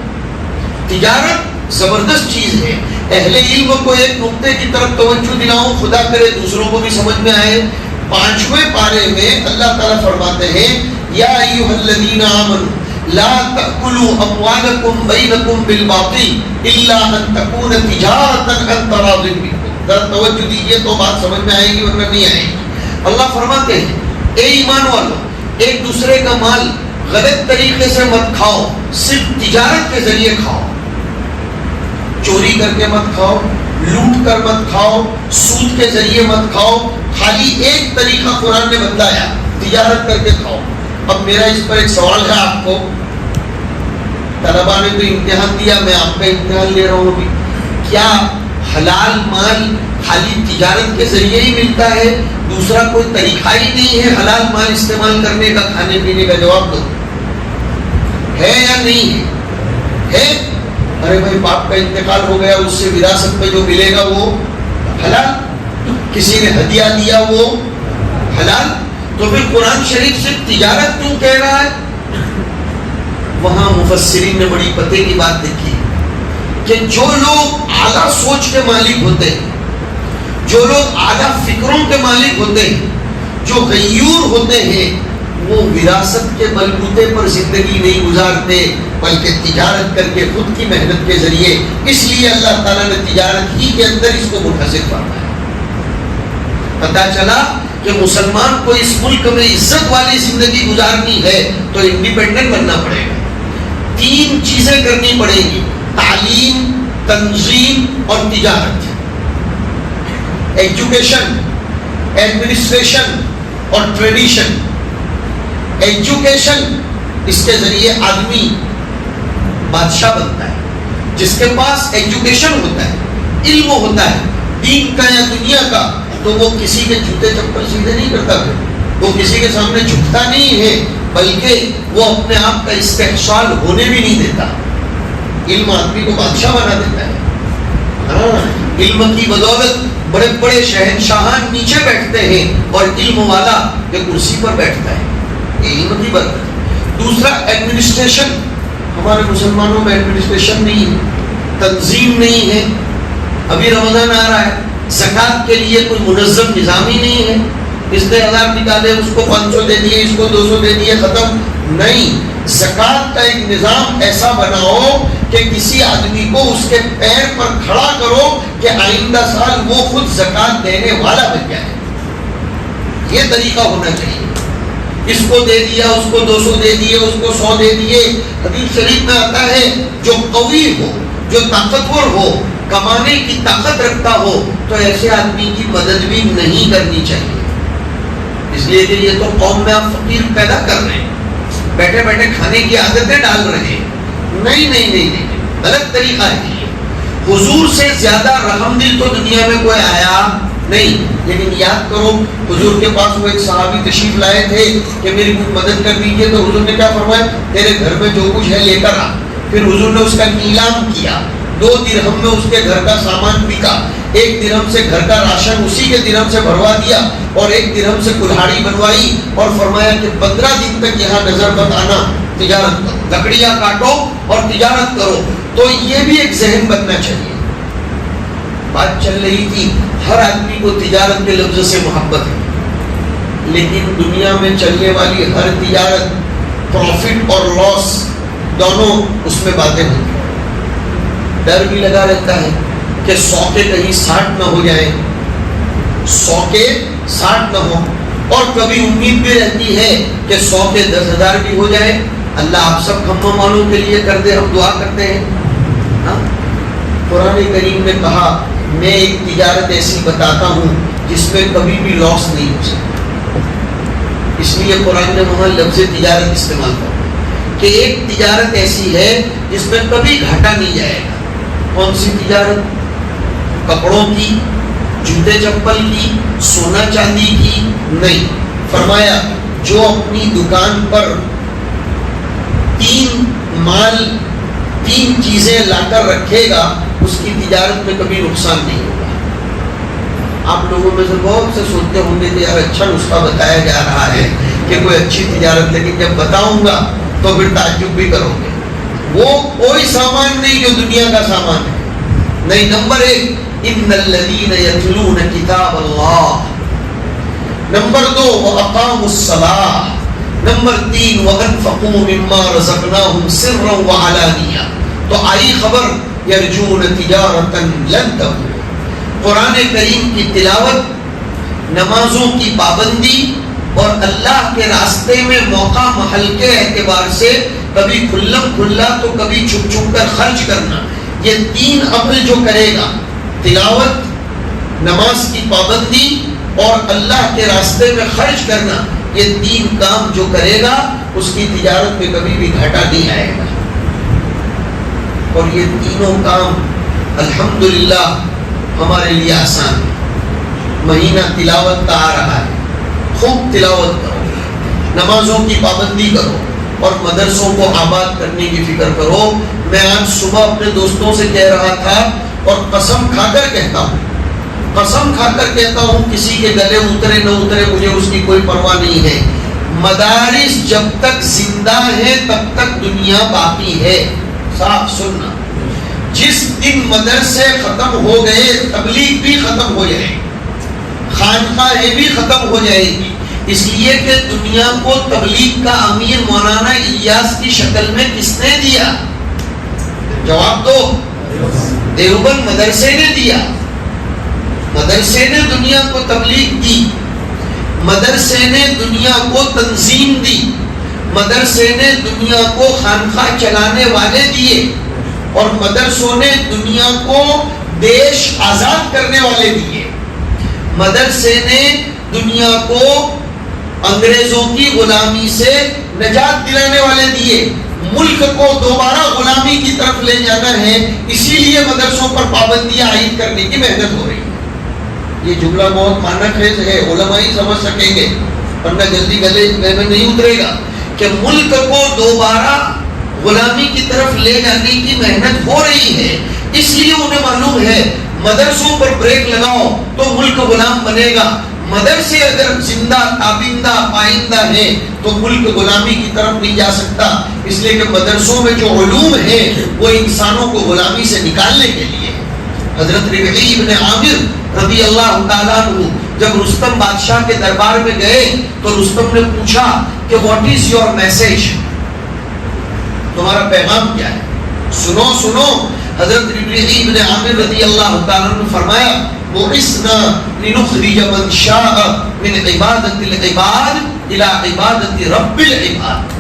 تجارت زبردست چیز ہے۔ اہل علم کو ایک نقطے کی طرف توجہ دلاؤں، خدا کرے دوسروں کو بھی سمجھ میں آئے۔ 5ویں پارے میں اللہ تعالیٰ فرماتے ہیں یا ایھا الذین آمنوا لا تأکلوا اموالکم بینکم بالباطل الا ان تکون تجارۃ عن تراض منکم۔ ذرا توجہ دیجیے تو بات سمجھ میں آئے گی ورنہ نہیں آئے گی۔ اللہ فرماتے ہیں اے ایمان والو، ایک دوسرے کا مال غلط طریقے سے مت کھاؤ، صرف تجارت کے ذریعے کھاؤ۔ چوری کر کے مت کھاؤ، لوٹ کر مت کھاؤ، سود کے ذریعے مت کھاؤ۔ خالی ایک طریقہ قرآن نے بتلایا، تجارت کر کے کھاؤ۔ اب میرا اس پر ایک سوال ہے آپ کو، طلبا نے تو امتحان دیا، میں آپ کا امتحان لے رہا ہوں ابھی، کیا حلال مال خالی تجارت کے ذریعے ہی ملتا ہے؟ دوسرا کوئی طریقہ ہی نہیں ہے حلال مال استعمال کرنے کا، کھانے پینے کا؟ جواب دو، ہے یا نہیں ہے؟ ارے بھائی باپ کا انتقال ہو گیا، اس سے وراثت میں جو ملے گا وہ حلال، کسی نے ہدیہ دیا وہ حلال، تو پھر قرآن شریف سے تجارت کیوں کہہ رہا ہے؟ وہاں مفسرین نے بڑی پتے کی بات دیکھی کہ جو لوگ اعلیٰ سوچ کے مالک ہوتے ہیں، جو لوگ اعلیٰ فکروں کے مالک ہوتے ہیں، جو غیور ہوتے ہیں، وہ وراثت کے بلبوتے پر زندگی نہیں گزارتے بلکہ تجارت کر کے خود کی محنت کے ذریعے۔ اس لیے اللہ تعالیٰ نے تجارت ہی کے اندر اس کو منحصر فرمایا۔ پتہ چلا کہ مسلمان کو اس ملک میں عزت والی زندگی گزارنی ہے تو انڈیپینڈنٹ بننا پڑے گا۔ 3 چیزیں کرنی پڑے گی، تعلیم، تنظیم اور تجارت۔ ایجوکیشن، ایڈمنسٹریشن اور ٹریڈیشن۔ ایجوکیشن، اس کے ذریعے آدمی بادشاہ بنتا ہے۔ جس کے پاس ایجوکیشن ہوتا ہے، علم ہوتا ہے دین کا یا دنیا کا، تو وہ کسی کے جوتے چپل سیدھے نہیں کرتا، وہ کسی کے سامنے جھکتا نہیں ہے، بلکہ وہ اپنے آپ کا استحصال ہونے بھی نہیں دیتا۔ علم آدمی کو بادشاہ بنا دیتا ہے۔ علم کی بدولت بڑے بڑے شہنشاہان نیچے بیٹھتے ہیں اور علم والا یہ کرسی پر بیٹھتا ہے، علم کی برکت۔ دوسرا ایڈمنسٹریشن، ہمارے مسلمانوں میں ایڈمنسٹریشن نہیں ہے، تنظیم نہیں ہے۔ ابھی رمضان آ رہا ہے، زکوٰۃ کے لیے کوئی منظم نظام ہی نہیں ہے، اس نے 1000 نکالے، اس کو 500 دے دیے، اس کو 200 دے دیے، ختم نہیں۔ زکوٰۃ کا ایک نظام ایسا بناؤ کہ کسی آدمی کو اس کے پیر پر کھڑا کرو کہ آئندہ سال وہ خود زکوٰۃ دینے والا بن جائے۔ یہ طریقہ ہونا چاہیے۔ اس کو دے دیا، اس کو 200 دے دیے، اس کو 100 دے دیے۔ حدیث شریف میں آتا ہے جو قوی ہو، جو طاقتور ہو، کمانے کی طاقت رکھتا ہو، تو ایسے آدمی کی مدد بھی نہیں کرنی چاہیے۔ اس لیے کہ یہ تو قوم میں آپ فقیر پیدا کر رہے ہیں، بیٹھے بیٹھے کھانے کی عادتیں ڈال رہے ہیں۔ نہیں نہیں نہیں نہیں، غلط طریقہ ہے۔ حضور سے زیادہ رحم دل تو دنیا میں کوئی آیا نہیں۔ لیکن یاد کرو، حضور کے پاس وہ ایک صحابی تشریف لائے تھے کہ میری کچھ مدد کر دیجیے، تو حضور نے کیا فرمایا؟ تیرے گھر میں جو کچھ ہے لے کر آ۔ پھر حضور نے اس کا نیلام کیا، 2 درہم میں اس کے گھر کا سامان بکا، 1 درہم سے گھر کا راشن اسی کے درہم سے بھروا دیا، اور 1 درہم سے کلہاڑی بنوائی، اور فرمایا کہ 15 دن تک یہاں نظر مت آنا، تجارت کرو، لکڑیاں کاٹو اور تجارت کرو۔ تو یہ بھی ایک ذہن بننا چاہیے۔ بات چل رہی تھی، ہر آدمی کو تجارت کے لفظ سے محبت ہے، لیکن دنیا میں چلنے والی ہر تجارت پروفٹ اور لاس دونوں اس میں باتیں ہوتی ہیں۔ ڈر بھی لگا رہتا ہے کہ 100 کے کہیں 60 نہ ہو جائیں، 100 کے 60 نہ ہو، اور کبھی امید بھی رہتی ہے کہ 100 کے 10,000 بھی ہو جائے، اللہ آپ سب ہم والوں کے لیے کر دے، ہم دعا کرتے ہیں. ہاں قرآن کریم نے کہا میں ایک تجارت ایسی بتاتا ہوں جس میں کبھی بھی لاس نہیں ہو سکتا. اس لیے قرآن نے وہاں لفظ تجارت استعمال کیا کہ ایک تجارت ایسی ہے جس میں کبھی گھاٹا نہیں جائے گا. کون سی تجارت؟ کپڑوں کی، جوتے چپل کی، سونا چاندی کی نہیں. فرمایا جو اپنی دکان پر تین چیزیں لا کر رکھے گا اس کی تجارت میں کبھی نقصان نہیں ہوگا. آپ لوگوں میں سے بہت سے سوچتے ہوں گے کہ یار اچھا نسخہ بتایا جا رہا ہے کہ کوئی اچھی تجارت، لیکن جب بتاؤں گا تو پھر تعجب بھی کرو گے. وہ کوئی سامان نہیں جو دنیا کا سامان ہے. نہیں. نمبر 1 ان الذین یتلون کتاب اللہ. نمبر 2 واقاموا الصلاۃ. نمبر 3 وانفقوا مما رزقناهم سرا وعلانیہ. تو آئی خبر یرجون تجارتا لن تبور. قرآن کریم کی تلاوت، نمازوں کی پابندی اور اللہ کے راستے میں موقع محل کے اعتبار سے کبھی کھلم کھلا تو کبھی چھپ چھپ کر خرچ کرنا، یہ 3 عمل جو کرے گا، تلاوت، نماز کی پابندی اور اللہ کے راستے میں خرچ کرنا، یہ 3 کام جو کرے گا اس کی تجارت میں کبھی بھی گھاٹا نہیں آئے گا. اور یہ تینوں کام الحمدللہ ہمارے لیے آسان ہے. مہینہ تلاوت کا آ رہا ہے، خوب تلاوت کرو، نمازوں کی پابندی کرو اور مدرسوں کو آباد کرنے کی فکر کرو. میں آج صبح اپنے دوستوں سے کہہ رہا تھا اور قسم کھا کر کہتا ہوں، قسم کھا کر کہتا ہوں، کسی کے گلے اترے نہ اترے مجھے اس کی کوئی پرواہ نہیں ہے. مدارس جب تک زندہ ہے تب تک دنیا باقی ہے. صاف سننا، جس دن مدرسے ختم ہو گئے تبلیغ بھی ختم ہو جائے گی، خانقاہیں بھی ختم ہو جائے گی. اس لیے کہ دنیا کو تبلیغ کا امیر مولانا الیاس کی شکل میں کس نے دیا؟ جواب دو. دیوبند مدرسے نے دیا. مدرسے نے دنیا کو تبلیغ دی، مدرسے نے دنیا کو تنظیم دی، مدرسے نے دنیا کو خانقاہ چلانے والے دیے اور مدرسوں نے دنیا کو دیش آزاد کرنے والے دیے. مدرسے نے دنیا کو انگریزوں کی غلامی سے نجات دلانے والے دیے. ملک کو دوبارہ غلامی کی طرف لے جانا ہے، اسی لیے مدرسوں پر پابندیاں عائد کرنے کی محنت ہو رہی ہے. یہ جملہ بہت معنی خیز ہے، علماء ہی سمجھ سکیں گے ورنہ جلدی گلے میں نہیں اترے گا کہ ملک کو دوبارہ غلامی کی طرف لے جانے کی محنت ہو رہی ہے. اس لیے انہیں معلوم ہے مدرسوں پر بریک لگاؤ تو ملک غلام بنے گا. مدرسے اگر زندہ تابندہ پائندہ ہیں تو ملک غلامی کی طرف نہیں جا سکتا. اس لیے کہ مدرسوں میں جو علوم ہیں وہ انسانوں کو غلامی سے نکالنے کے لیے. حضرت ربعی ابن عامر رضی اللہ تعالیٰ عنہ جب رستم بادشاہ کے دربار میں گئے تو رستم نے پوچھا کہ واٹ از یور میسج، تمہارا پیغام کیا ہے؟ سنو سنو. حضرت ربعی ابن عامر رضی اللہ تعالیٰ عنہ فرمایا بعثنا لنخرج من شاء من عبادت العباد الى عبادت رب العباد،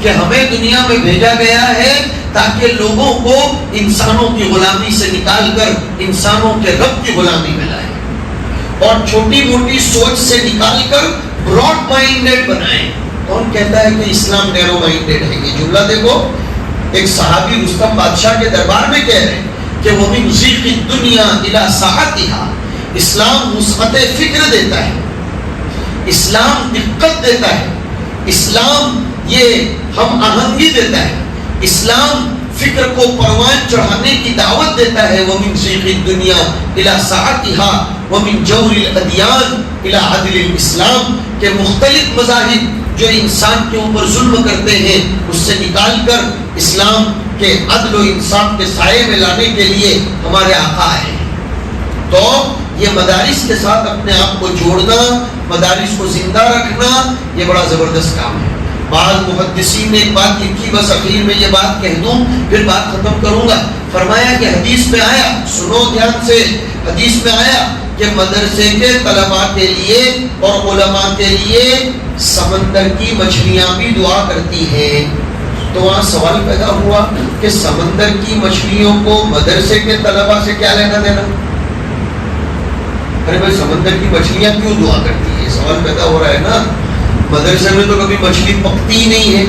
کہ ہمیں دنیا میں بھیجا گیا ہے تاکہ لوگوں کو انسانوں کی غلامی سے نکال کر انسانوں کے رب کی غلامی میں لائیں اور چھوٹی موٹی سوچ سے نکال کر براڈ مائنڈیڈ بنائیں. کون کہتا ہے کہ اسلام نیرو مائنڈیڈ ہے؟ یہ جملہ دیکھو، ایک صحابی رستم بادشاہ کے دربار میں کہہ رہے ہیں کہ وَمِنْ ضِيقِ الدُّنْيَا إِلَى سَعَتِهَا. اسلام وسعت فکر دیتا ہے، اسلام دقت دیتا ہے، اسلام یہ ہم آہنگی دیتا ہے، اسلام فکر کو پروان چڑھانے کی دعوت دیتا ہے. وَمِنْ ضِيقِ الدُّنْيَا إِلَى سَعَتِهَا وَمِنْ جَوْرِ الْأَدْيَانِ إِلَى عَدْلِ الْإِسْلام، کہ مختلف مذاہب جو انسان کے اوپر ظلم کرتے ہیں اس سے نکال کر اسلام کے عدل و انصاف کے سائے میں لانے کے لیے ہمارے آقا آئے. تو یہ مدارس کے ساتھ اپنے آپ کو جوڑنا، مدارس کو زندہ رکھنا، یہ بڑا زبردست کام ہے. بعض محدثین نے ایک بات لکھی، بس اخیر میں یہ بات کہہ دوں پھر بات ختم کروں گا. فرمایا کہ حدیث میں آیا، سنو دھیان سے، حدیث میں آیا کہ کہ مدرسے کے طلباء کے لیے اور علماء کے لیے سمندر کی مچھلیاں بھی دعا کرتی ہیں. تو وہاں سوال پیدا ہوا کہ سمندر کی مچھلیوں کو مدرسے کے طلباء سے کیا لینا دینا؟ ارے بھائی سمندر کی مچھلیاں کیوں دعا کرتی ہیں؟ سوال پیدا ہو رہا ہے نا. مدرسے میں تو کبھی مچھلی پکتی ہی نہیں ہے،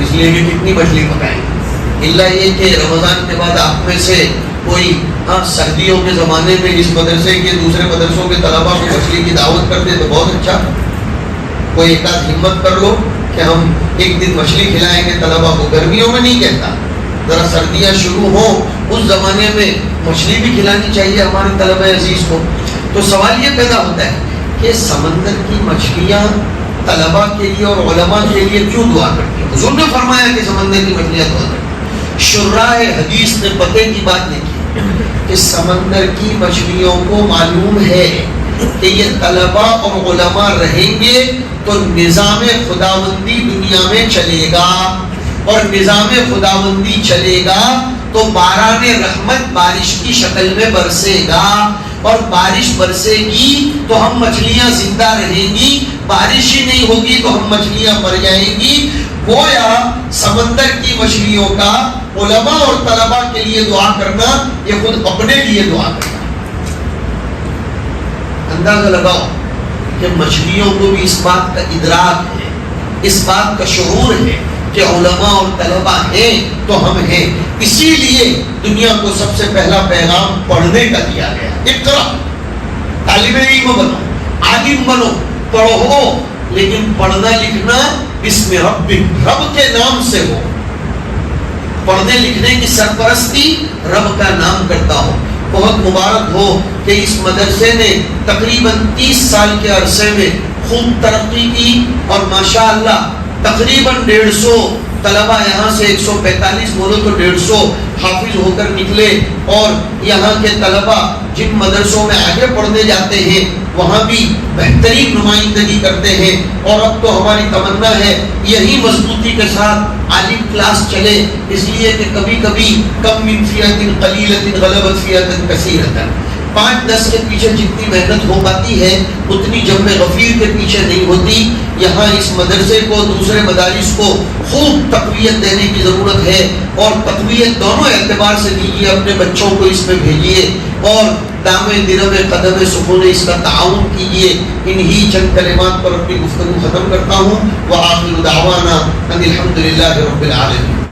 اس لیے کہ کتنی مچھلی پکائیں گے، الا یہ کہ رمضان کے بعد آپ میں سے کوئی سردیوں کے زمانے میں اس مدرسے کے دوسرے مدرسوں کے طلباء کو مچھلی کی دعوت کر دے تو بہت اچھا. کوئی ایک آدھ ہمت کر لو کہ ہم ایک دن مچھلی کھلائیں گے طلباء کو. گرمیوں میں نہیں کہتا، ذرا سردیاں شروع ہوں اس زمانے میں مچھلی بھی کھلانی چاہیے ہمارے طلباء عزیز کو. تو سوال یہ پیدا ہوتا ہے کہ سمندر کی مچھلیاں طلباء کے لیے اور علماء کے لیے کیوں دعا کرتی ہیں؟ حضور نے فرمایا کہ سمندر کی مچھلیاں دعا کرتی ہیں. شراح حدیث نے پتے کی بات لکھی کہ سمندر کی مچھلیوں کو معلوم ہے کہ یہ طلباء اور علماء رہیں گے تو نظام خداوندی دنیا میں چلے گا، اور نظام خداوندی چلے گا تو باران رحمت بارش کی شکل میں برسے گا، اور بارش برسے گی تو ہم مچھلیاں زندہ رہیں گی، بارش ہی نہیں ہوگی تو ہم مچھلیاں مر جائیں گی. گویا سمندر کی مچھلیوں کا علماء اور طلباء کے لیے دعا کرنا یہ خود اپنے لیے دعا کرنا. اندازہ لگاؤ کہ مچھلیوں کو بھی اس بات کا ادراک ہے، اس بات کا شعور ہے کہ علماء اور طلباء ہیں تو ہم ہیں. اسی لیے دنیا کو سب سے پہلا پیغام پڑھنے کا دیا گیا. اقرا، طالب علم بنو، عالم بنو، پڑھو، لیکن پڑھنا لکھنا بسم ربک، رب کے نام سے ہو. پڑھنے لکھنے کی سرپرستی رب کا نام کرتا ہو. بہت مبارک ہو کہ اس مدرسے نے تقریباً 30 سال کے عرصے میں خوب ترقی کی، اور ماشاءاللہ تقریباً 150 طلباء یہاں سے 145 بولو تو 150 حافظ ہو کر نکلے. اور یہاں کے طلباء جن مدرسوں میں آگے پڑھنے جاتے ہیں وہاں بھی بہترین نمائندگی کرتے ہیں. اور اب تو ہماری تمنا ہے یہی مضبوطی کے ساتھ عالم کلاس چلے، اس لیے کہ کبھی کبھی کم من فیۃ قلیلۃ غلبت فیۃ کثیرۃ، 5-10 کے پیچھے جتنی محنت ہو پاتی ہے اتنی جنب غفیر کے پیچھے نہیں ہوتی. یہاں اس مدرسے کو دوسرے مدارس کو خوب تقویت دینے کی ضرورت ہے، اور تقویت دونوں اعتبار سے دیجیے. اپنے بچوں کو اس میں بھیجیے اور دامِ درم قدم سکون اس کا تعاون کیجیے. انہی چند کلمات پر اپنی گفتگو ختم کرتا ہوں. وآخر دعوانا ان الحمد للہ رب العالمین.